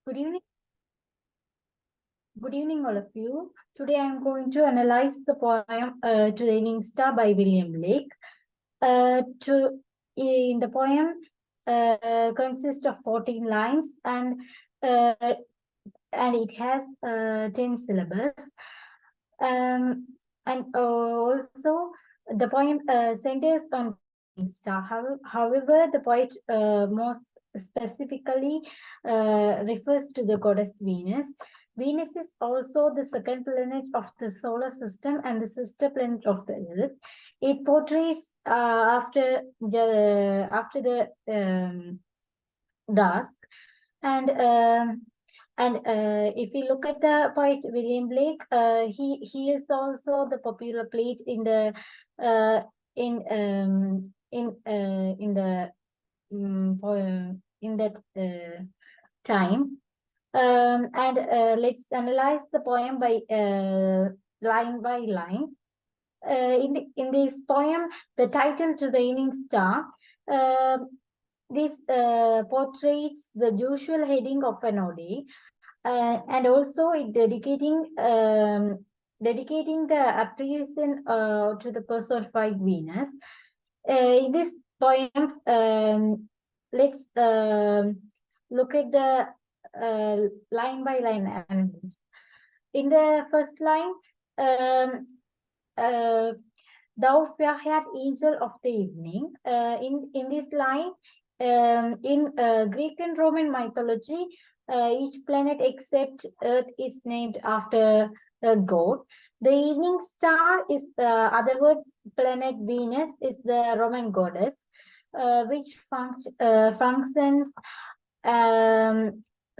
Good evening. Good evening, all of you. Today I am going to analyze the poem To the Evening Star by William Blake. In the poem consists of 14 lines uh, and it has 10 syllables. And also the poem centers on star. However, the poet most specifically refers to the goddess Venus. Venus is also the second planet of the solar system and the sister planet of the Earth. It portrays after the dusk, and if we look at the poet William Blake, he is also the popular plate in the in that time. And let's analyze the poem by line by line. In this poem, the title To the Evening Star, this portrays the usual heading of an ode, and also it dedicating the appreciation to the personified Venus. In this poem, let's look at the line by line analysis. In the first line, thou fair-haired angel of the evening. In this line, in Greek and Roman mythology, each planet except Earth is named after a god. The evening star is, other words, planet Venus is the Roman goddess, which functions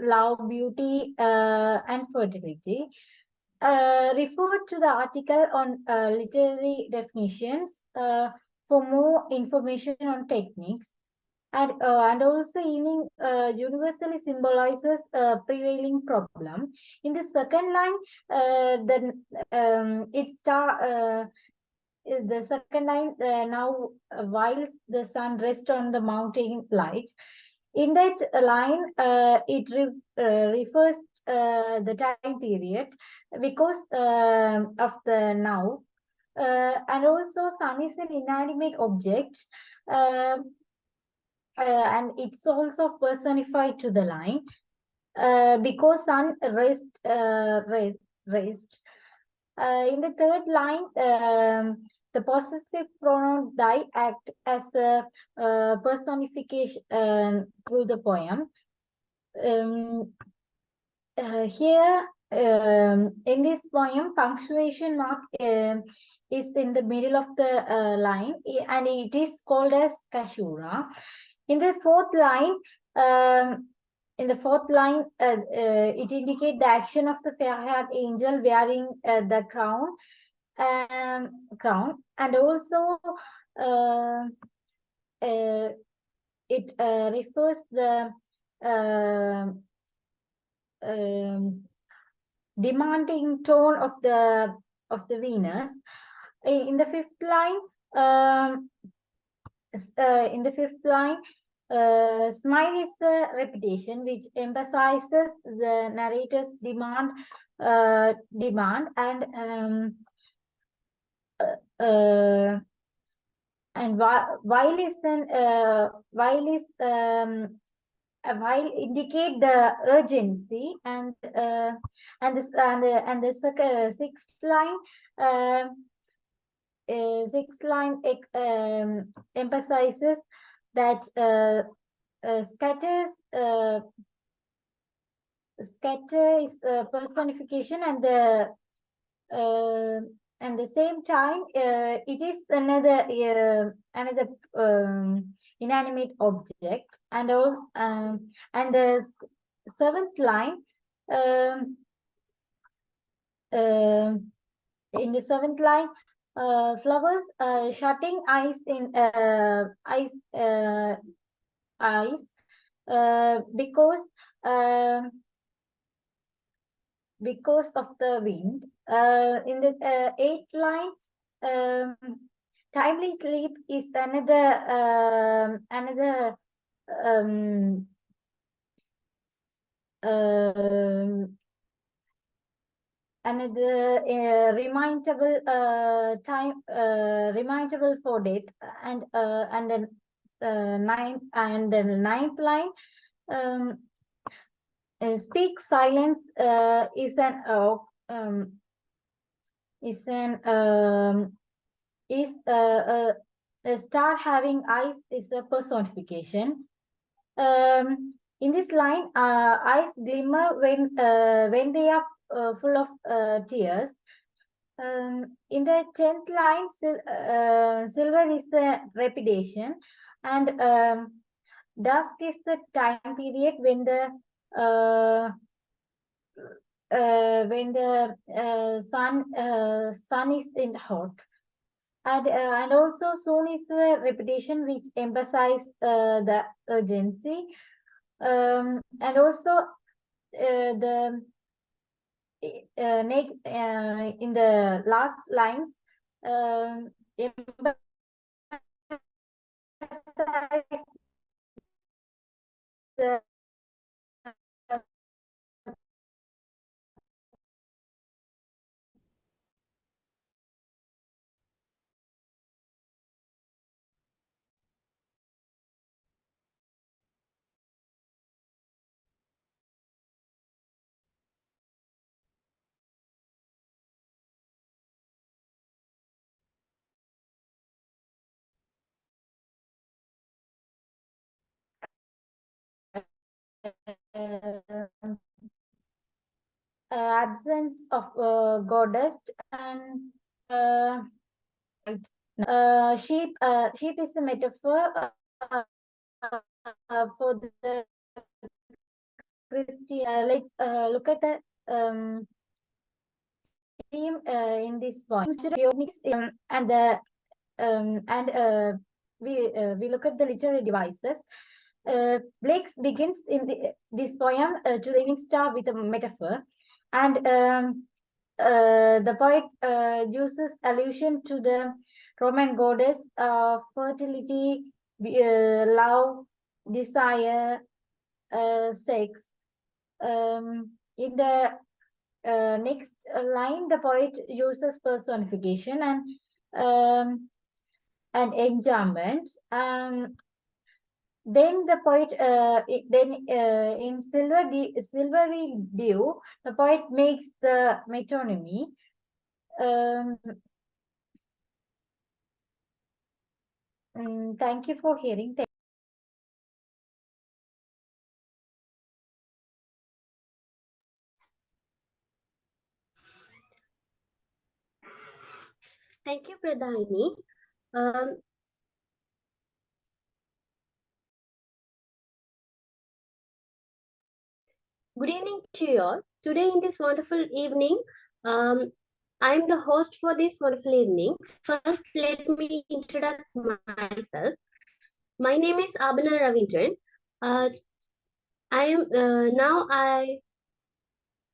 love, beauty, and fertility. Refer to the article on literary definitions for more information on techniques. And also evening universally symbolizes a prevailing problem. In the second line, the second line now whilst the sun rests on the mountain light. In that line, it refers the time period because of the now, and also sun is an inanimate object, and it's also personified to the line because sun rest. In the third line, the possessive pronoun "thy" act as a personification through the poem. Here, in this poem, punctuation mark is in the middle of the line, and it is called as caesura. In the fourth line, it indicates the action of the fair-haired angel wearing the crown, and also it refers the demanding tone of the Venus. In the fifth line, smile is the repetition which emphasizes the narrator's demand, and while indicate the urgency, and the sixth line emphasizes that scatter is personification, and the same time it is another inanimate object. And also and the seventh line, in the seventh line, flowers shutting eyes in because of the wind. In the eighth line, timely sleep is another another remindable remindable for death, and then ninth line, um, speak silence is an is start having eyes is a personification. In this line, eyes glimmer when they are full of tears. In the 10th line, silver is a reputation, and dusk is the time period when the sun is in hot. And also soon is a repetition which emphasize the urgency. And also the next in the last lines, emphasize the absence of goddess, and uh, sheep is a metaphor for the Christian. Let's look at the theme in this point. And the and we look at the literary devices. Blake begins in this poem to the evening star with a metaphor, and the poet uses allusion to the Roman goddess of fertility, love, desire, sex. In the next line, the poet uses personification and enjambment. Then the poet, in silvery dew, the poet makes the metonymy. Thank you for hearing. Thank you, Pradhani. Good evening to you all. Today, in this wonderful evening, I'm the host for this wonderful evening. First, let me introduce myself. My name is Abhina Ravindran. I am now I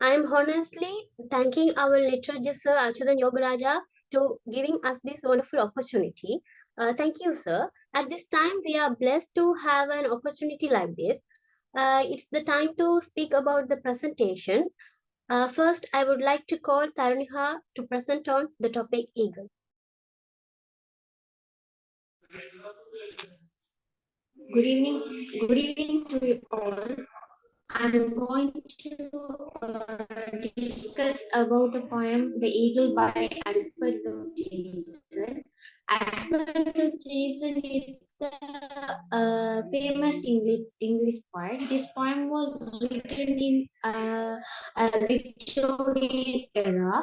am honestly thanking our literature sir Achudan Yogaraja to giving us this wonderful opportunity. Thank you, sir. At this time, we are blessed to have an opportunity like this. It's the time to speak about the presentations. First, I would like to call Taruniha to present on the topic Eagle. Good evening to you all. I'm going to discuss about the poem "The Eagle" by Alfred Lord Tennyson. Alfred Lord Tennyson is the famous English poet. This poem was written in a Victorian era.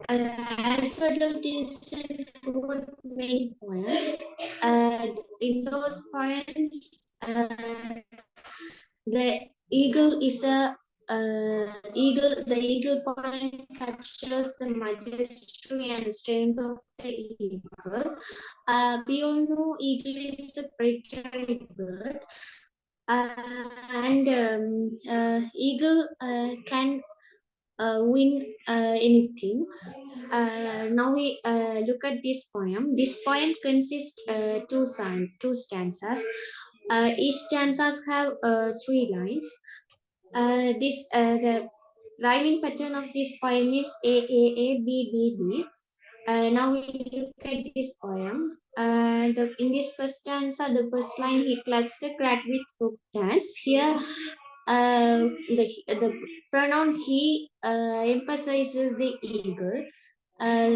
Alfred Lord Tennyson wrote many poems. In those poems, the eagle is a eagle. The eagle poem captures the majesty and strength of the eagle. We all know eagle is a predatory bird, and eagle can win anything. Now we look at this poem. This poem consists two stanzas. Each stanzas have 3 lines. The rhyming pattern of this poem is A, B, B, B. Now we look at this poem. In this first stanza, the first line, he claps the crack with folk dance. Here, the pronoun he emphasizes the eagle.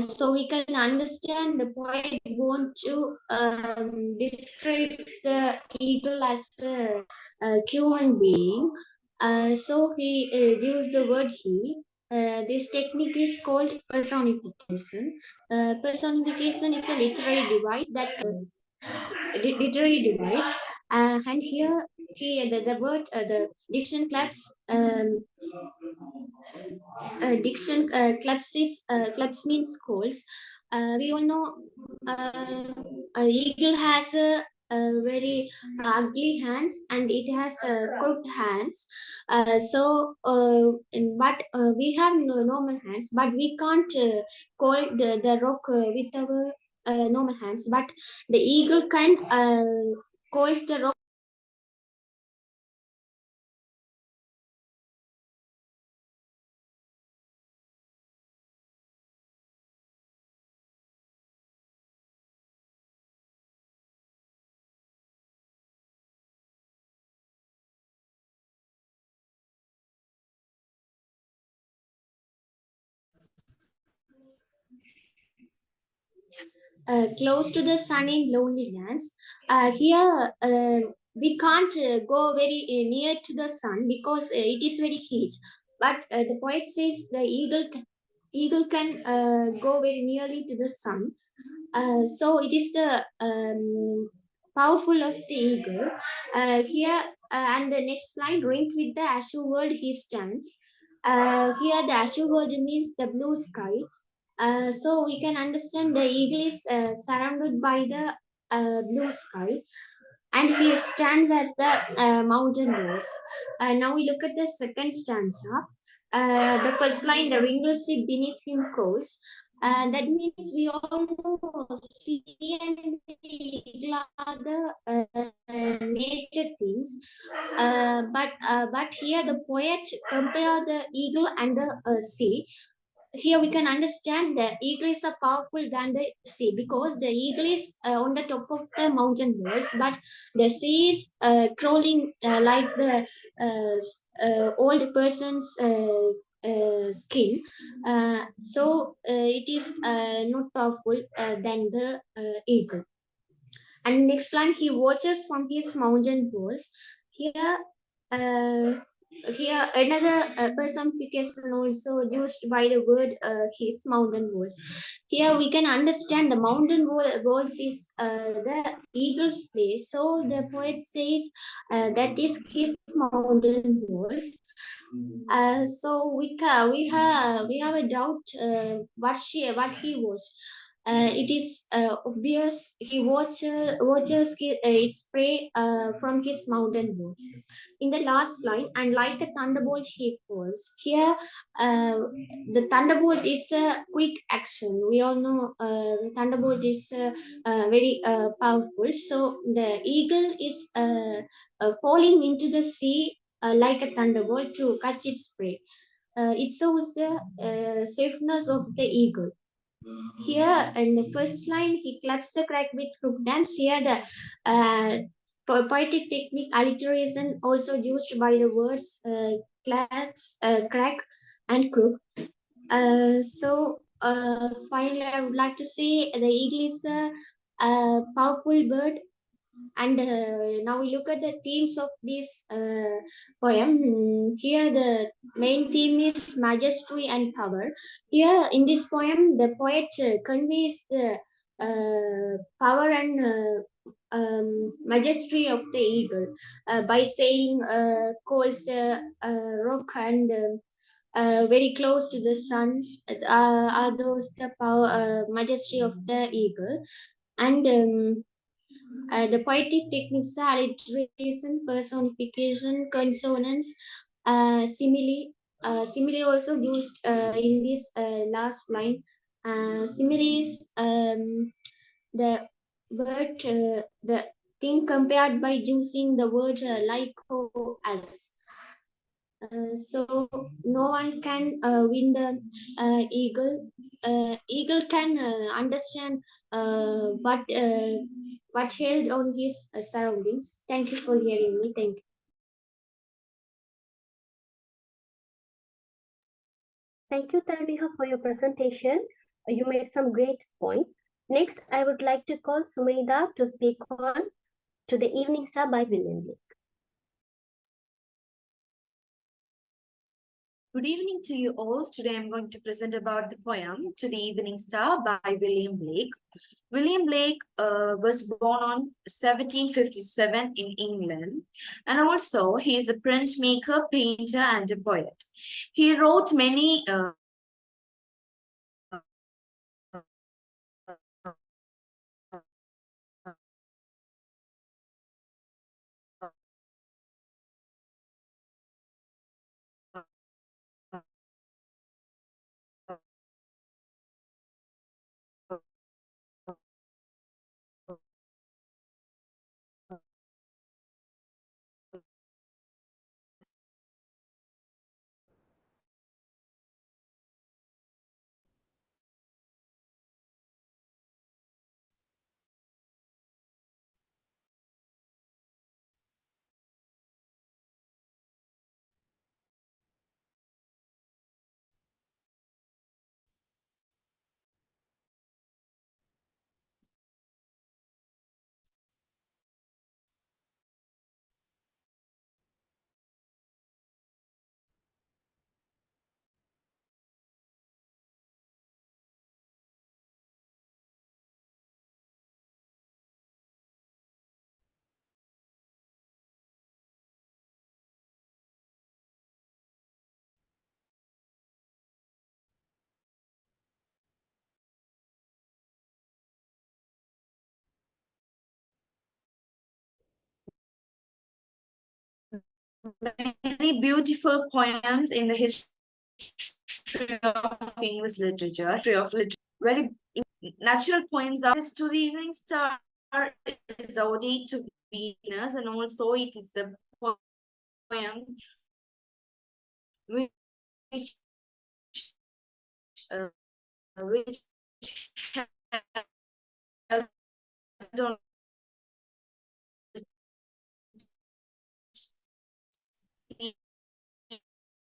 So we can understand the poet want to describe the eagle as a human being. So he used the word he. This technique is called personification. Personification is a literary device, and here the word the diction claps diction claps means calls. We all know eagle has a very ugly hands and it has crooked hands. But we have no normal hands, but we can't call the rock with our normal hands. But the eagle can calls the rock. Close to the sun in lonely lands. Here, we can't go very near to the sun because it is very heat. But the poet says the eagle can go very nearly to the sun. So it is the powerful of the eagle. Here and the next line, linked with the azure world he stands. Here the azure world means the blue sky. So we can understand the eagle is surrounded by the blue sky, and he stands at the mountain walls. Now we look at the second stanza. The first line, the wrinkles sit beneath him crawls. That means we all know sea and eagle are the nature things. But here the poet compare the eagle and the sea. Here we can understand the eagle is a powerful than the sea because the eagle is on the top of the mountain walls, but the sea is crawling like the old person's skin. So it is not powerful than the eagle. And next line, he watches from his mountain walls. Here, uh, here another personification also used by the word his mountain walls. Here we can understand the walls is the eagle's place. So the poet says that is his mountain walls. So we have a doubt what he was. It is obvious he watches its prey from his mountain walls. In the last line, and like the thunderbolt he falls. Here, the thunderbolt is a quick action. We all know thunderbolt is very powerful. So the eagle is falling into the sea like a thunderbolt to catch its prey. It shows the safeness of the eagle. Here in the first line, he claps the crack with crook dance. Here the poetic technique alliteration also used by the words claps, crack, and crook. Finally, I would like to say the eagle is a powerful bird. And now we look at the themes of this poem. Here, the main theme is majesty and power. Here, in this poem, the poet conveys the power and majesty of the eagle by saying, calls the rock and very close to the sun are those the power majesty of the eagle. And the poetic techniques are alliteration, personification, consonance, simile. Simile also used in this last line. Simile is the word, the thing compared by using the word like or as. So no one can win the eagle. Eagle can understand what held on his surroundings. Thank you for hearing me. Thank you. Thank you, Tanviha, for your presentation. You made some great points. Next, I would like to call Sumaida to speak on To the Evening Star by William Blake. Good evening to you all. Today I'm going to present about the poem To the Evening Star by William Blake. William Blake was born on 1757 in England, and also he is a printmaker, painter, and a poet. He wrote many many beautiful poems in the history of English literature, very natural poems are To the Evening Star is the ode to Venus, and also it is the poem which which held on the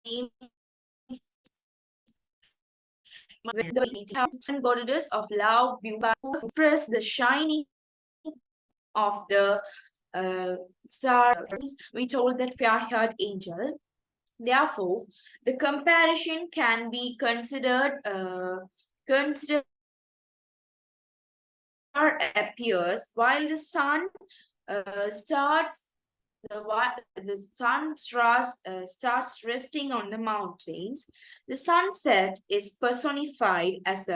themes the goddess of love, beauty, who express the shining of the star. We told that fair-haired angel. Therefore, the comparison can be considered appears while the sun starts the sun starts resting on the mountains. The sunset is personified as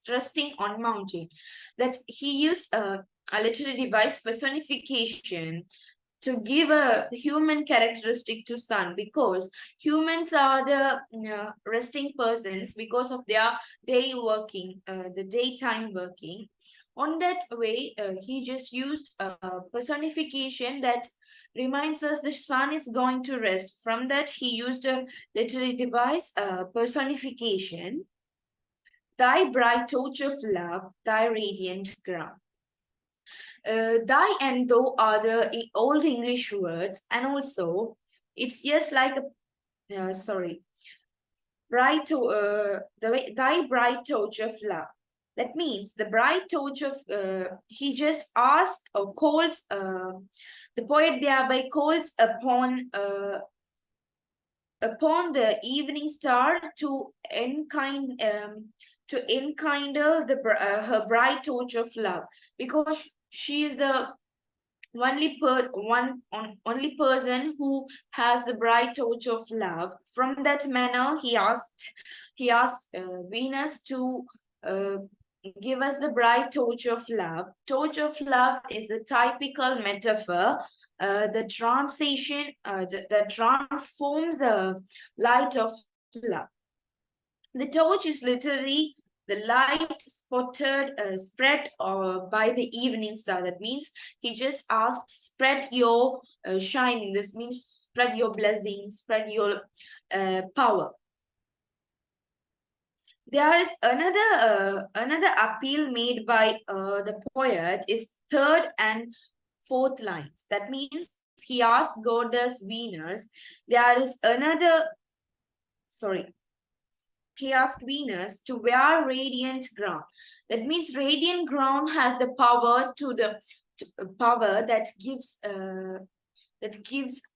resting on mountain. That he used a literary device personification to give a human characteristic to sun, because humans are the resting persons because of their day working, the daytime working. On that way, he just used a personification that reminds us the sun is going to rest. From that, he used a literary device, personification. Thy bright torch of love, thy radiant crown. Thy and thou are the old English words, and also it's just like a thy bright torch of love. That means the bright torch of he just asked or calls the poet thereby calls upon the evening star to enkindle her bright torch of love, because she is the only person who has the bright torch of love. From that manner, he asked Venus to give us the bright torch of love. Torch of love is a typical metaphor. The translation that transforms a light of love. The torch is literally the light spotted spread by the evening star. That means he just asked, spread your shining. This means spread your blessings, spread your power. There is another appeal made by the poet is third and fourth lines. That means he asked goddess Venus. There is another, sorry, he asked Venus to wear radiant ground. That means radiant ground has the power power that gives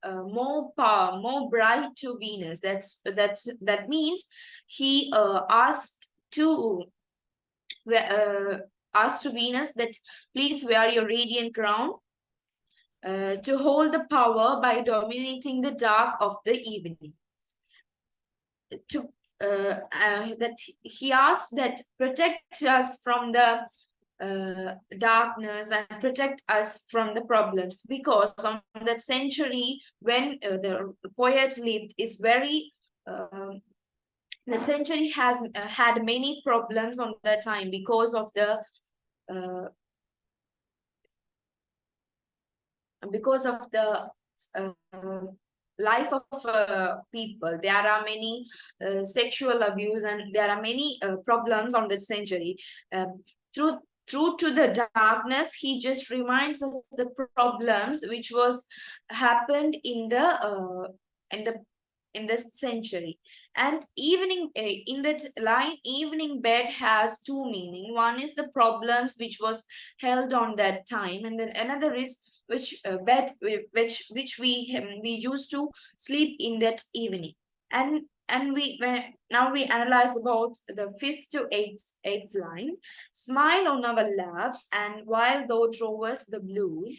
more power, more bright to Venus. That means he asked to Venus that please wear your radiant crown to hold the power by dominating the dark of the evening. That he asked that protect us from the darkness and protect us from the problems, because on that century when the poet lived is very that century has had many problems on that time because of the life of people. There are many sexual abuse and there are many problems on that century. True to the darkness, he just reminds us the problems which was happened in the century. And evening in that line, evening bed has two meaning. One is the problems which was held on that time, and then another is which bed which we used to sleep in that evening. And now we analyze about the 5th to 8th line. Smile on our laps, and while thou drovest the blue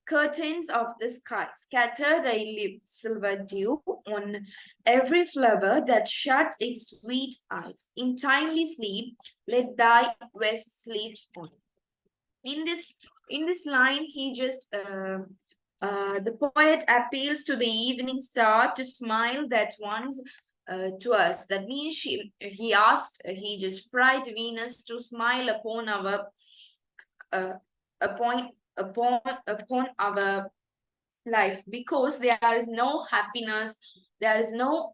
curtains of the sky, scatter thy silver dew on every flower that shuts its sweet eyes. In timely sleep, let thy west sleeps on. In this line, he just the poet appeals to the evening star to smile that once to us. That means he just prayed Venus to smile upon our upon our life, because there is no happiness, there is no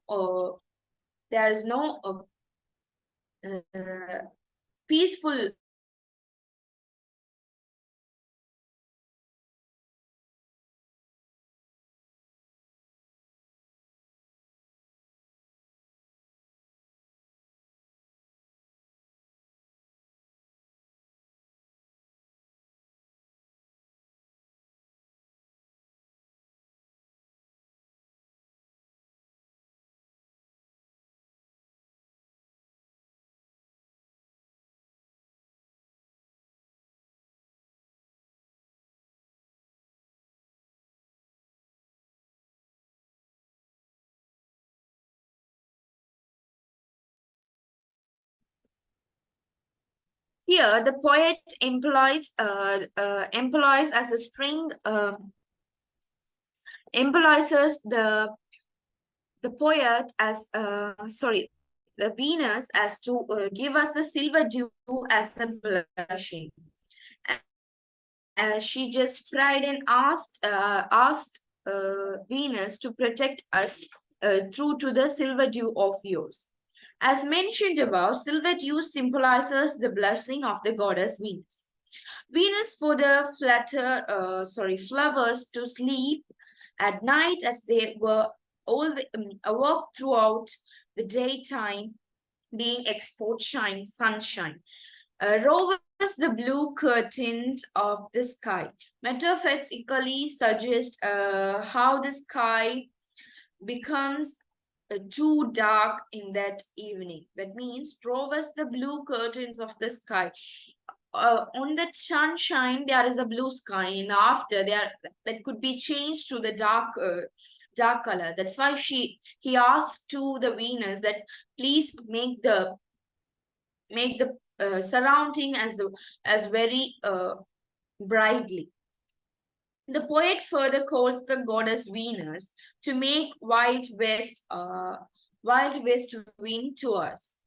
peaceful Here, the poet employs as a string, embolizes the poet as the Venus as to give us the silver dew as a blushing. She just prayed and asked Venus to protect us through to the silver dew of yours. As mentioned above, silver dew symbolizes the blessing of the goddess Venus. Venus for the flowers to sleep at night as they were awoke throughout the daytime, being export shine, sunshine. Rovers the blue curtains of the sky. Metaphysically suggest how the sky becomes too dark in that evening. That means rovers the blue curtains of the sky. On that sunshine, there is a blue sky, and after that could be changed to the dark color. That's why he asked to the Venus that please make the surrounding as very brightly. The poet further calls the goddess Venus to make wild west wind to us.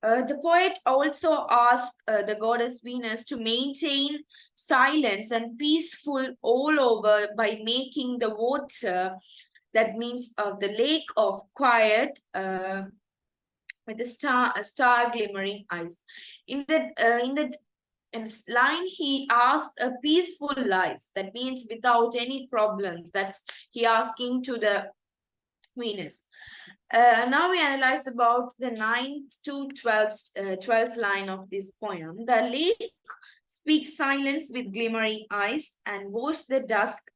The poet also asked the goddess Venus to maintain silence and peaceful all over by making the water, that means the lake of quiet, with a star glimmering eyes. In this line, he asked a peaceful life. That means without any problems. That's he asking to the Venus. Now we analyze about the 9th to 12th line of this poem. The lake speaks silence with glimmering eyes and washes the dusk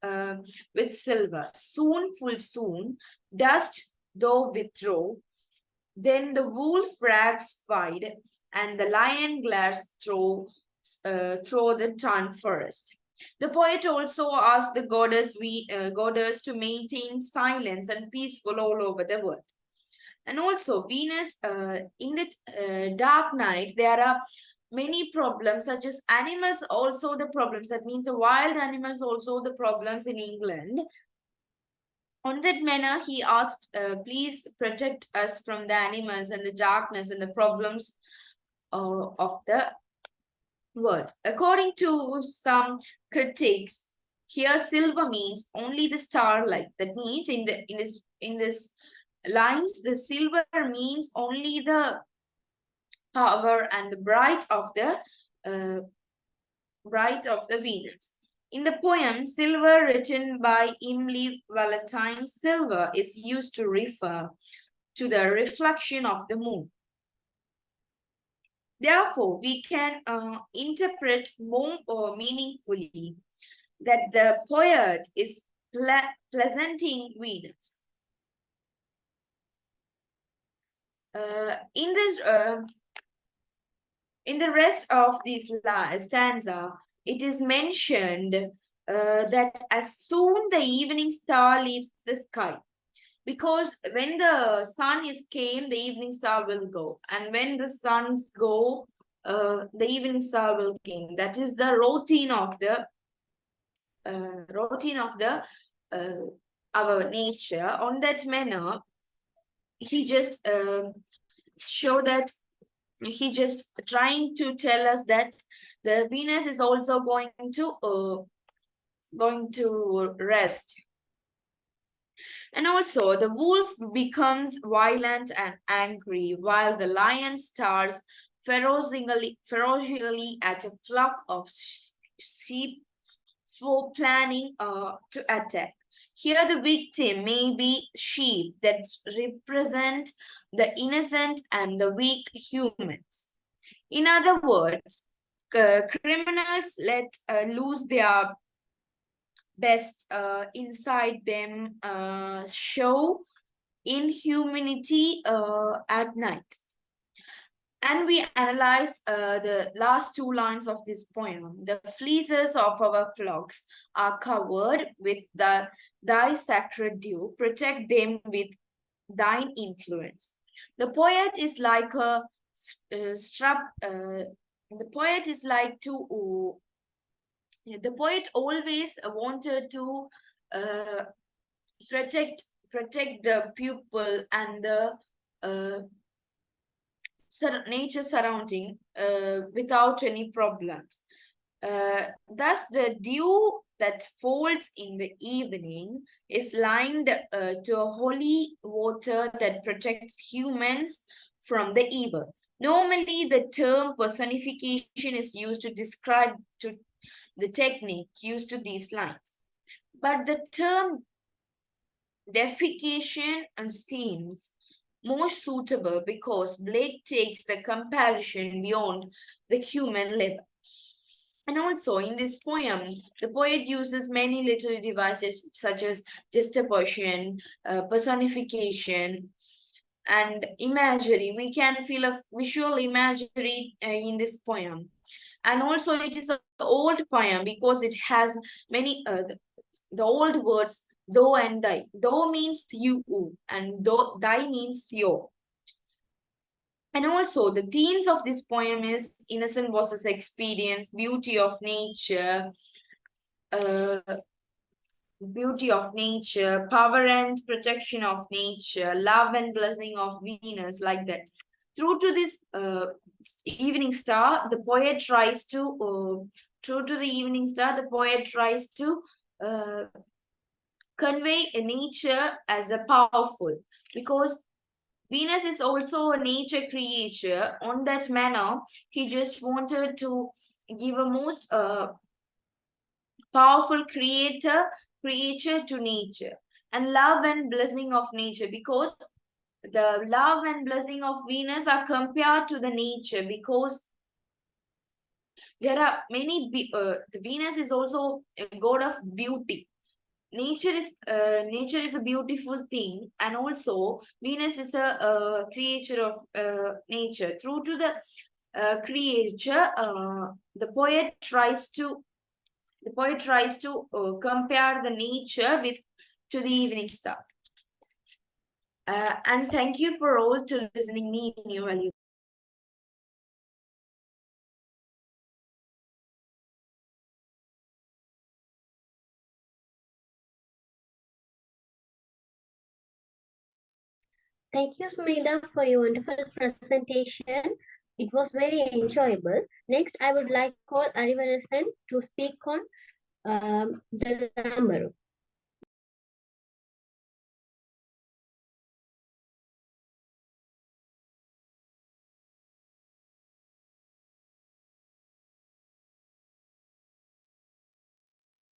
with silver. Soon, full soon, dust though withdraw. Then the wolf rags wide and the lion glares through the torn forest. The poet also asked the goddess to maintain silence and peaceful all over the world. And also Venus, in the dark night, there are many problems, such as animals also the problems. That means the wild animals also the problems in England. On that manner, he asked, please protect us from the animals and the darkness and the problems of the world. According to some critics, here silver means only the starlight. That means in this lines, the silver means only the power and the bright of the Venus. In the poem, silver, written by Emily Valentine, silver is used to refer to the reflection of the moon. Therefore, we can interpret more meaningfully that the poet is presenting Venus. In the rest of this stanza, it is mentioned that as soon the evening star leaves the sky, because when the sun is came, the evening star will go, and when the suns go, the evening star will come. That is the routine of our nature. On that manner, he just show that he just trying to tell us that the Venus is also going to rest. And also the wolf becomes violent and angry, while the lion stares ferociously at a flock of sheep for planning to attack. Here the victim may be sheep that represent the innocent and the weak humans. In other words, criminals let loose their best inside them, show inhumanity at night. And we analyze the last two lines of this poem. The fleeces of our flocks are covered with thy sacred dew. Protect them with thine influence. The poet is like a the poet is like to the poet always wanted to protect the pupil and the nature surrounding without any problems. Thus, the dew that falls in the evening is likened to a holy water that protects humans from the evil. Normally, the term personification is used to describe the technique used to these lines. But the term deification seems more suitable because Blake takes the comparison beyond the human level. And also in this poem, the poet uses many literary devices such as juxtaposition, personification, and imagery. We can feel a visual imagery in this poem. And also it is an old poem because it has many, the old words, though and die. Though means you, and die means yo. And also the themes of this poem is innocent versus experience, beauty of nature, power and protection of nature, love and blessing of Venus, like that. Through to this evening star, the poet tries to convey a nature as a powerful, because Venus is also a nature creature. On that manner, he just wanted to give a most powerful creature to nature, and love and blessing of nature, because the love and blessing of Venus are compared to the nature, because there are many the Venus is also a god of beauty. Nature is a beautiful thing, and also Venus is a creature of nature. Through to the creature, the poet tries to compare the nature to the evening star. And thank you for all to listening me in your value. Thank you, Smita, for your wonderful presentation. It was very enjoyable. Next, I would like to call Arivarasan to speak on the number.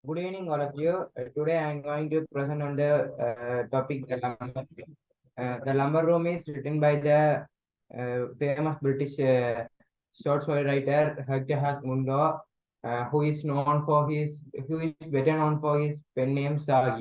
Good evening, all of you. Today I am going to present on the topic the lumber. The Lumber Room is written by the famous British short story writer H.Munro, who is better known for his pen name Sagi.